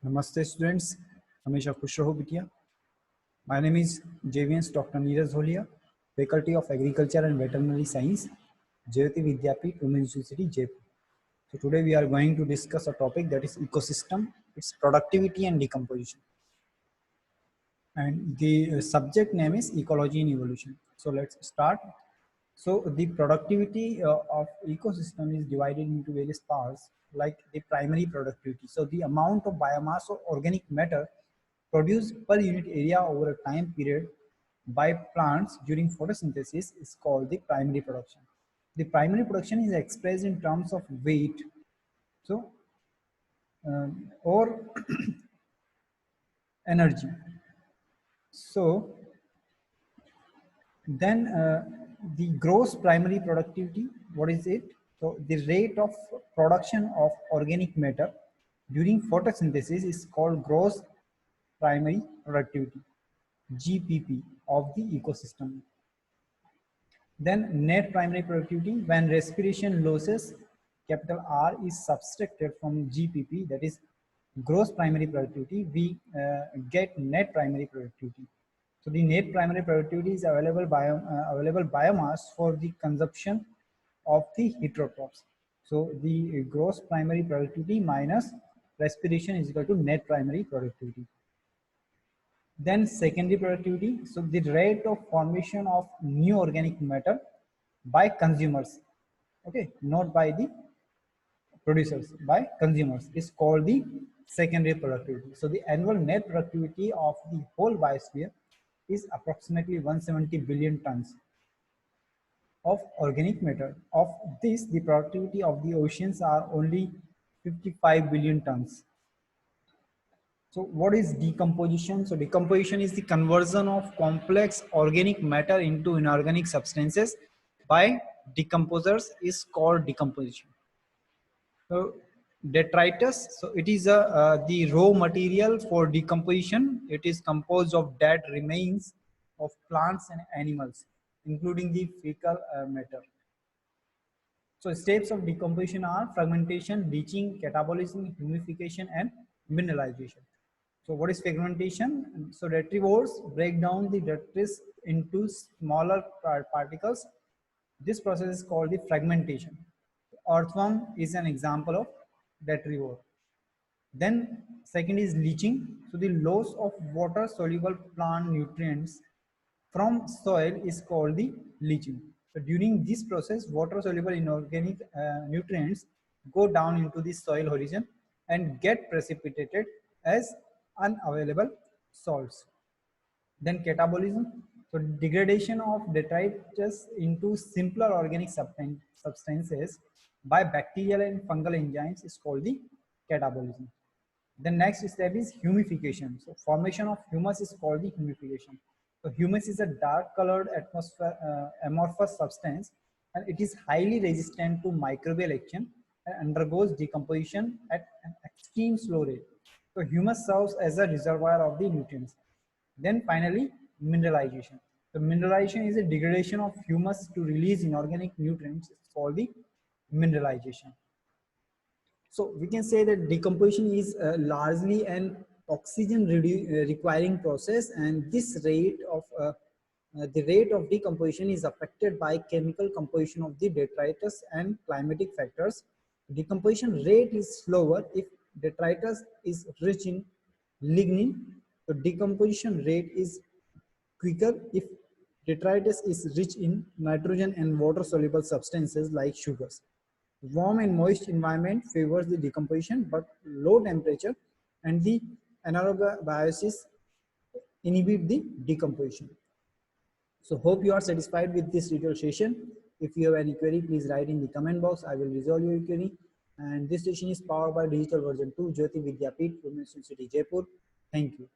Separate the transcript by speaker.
Speaker 1: Namaste students, हमेशा खुश रहो बिटिया. My name is JVN's Dr. Neeraj Holia, Faculty of Agriculture and Veterinary Science, Jayoti Vidyapeeth, Women's University, Jaipur. So today we are going to discuss a topic that is ecosystem, its productivity and decomposition. And the subject name is ecology and evolution. So let's start. So the productivity of ecosystem is divided into various parts, like the primary productivity. So the amount of biomass or organic matter produced per unit area over a time period by plants during photosynthesis is called the primary production. The primary production is expressed in terms of weight. So or energy. So then the gross primary productivity, what is it? So the rate of production of organic matter during photosynthesis is called gross primary productivity, GPP, of the ecosystem. Then net primary productivity, when respiration losses capital R is subtracted from GPP, that is gross primary productivity, we get net primary productivity. So the net primary productivity is available biomass for the consumption of the heterotrophs. So the gross primary productivity minus respiration is equal to net primary productivity. Then secondary productivity, so the rate of formation of new organic matter by consumers, okay, not by the producers, by consumers, is called the secondary productivity. So the annual net productivity of the whole biosphere is approximately 170 billion tons of organic matter. Of this, the productivity of the oceans are only 55 billion tons. So what is decomposition? So decomposition is the conversion of complex organic matter into inorganic substances by decomposers is called decomposition. So detritus, so it is the raw material for decomposition. It is composed of dead remains of plants and animals, including the fecal matter. So steps of decomposition are fragmentation, leaching, catabolism, humidification, and mineralization. So what is fragmentation? So retrivores break down the detritus into smaller particles. This process is called the fragmentation. Earthworm is an example of detrivore. Then second is leaching. So the loss of water soluble plant nutrients from soil is called the leaching. So during this process, water soluble inorganic nutrients go down into the soil horizon and get precipitated as unavailable salts. Then catabolism, so degradation of detritus into simpler organic substances by bacterial and fungal enzymes is called the catabolism. The next step is humification. So formation of humus is called the humification. So humus is a dark colored amorphous substance, and it is highly resistant to microbial action and undergoes decomposition at an extreme slow rate. So humus serves as a reservoir of the nutrients. Then finally, mineralization. So mineralization is a degradation of humus to release inorganic nutrients. It's called the mineralization. So we can say that decomposition is largely an oxygen requiring process, and this rate of the rate of decomposition is affected by chemical composition of the detritus and climatic factors. Decomposition rate is slower if detritus is rich in lignin. So decomposition rate is quicker if detritus is rich in nitrogen and water soluble substances like sugars. Warm and moist environment favors the decomposition, but low temperature and the anaerobiosis inhibit the decomposition. So hope you are satisfied with this detailed session. If you have any query, please write in the comment box. I will resolve your query. And this session is powered by Digital Version 2, Jyoti Vidyapeeth, Women's University, Jaipur. Thank you.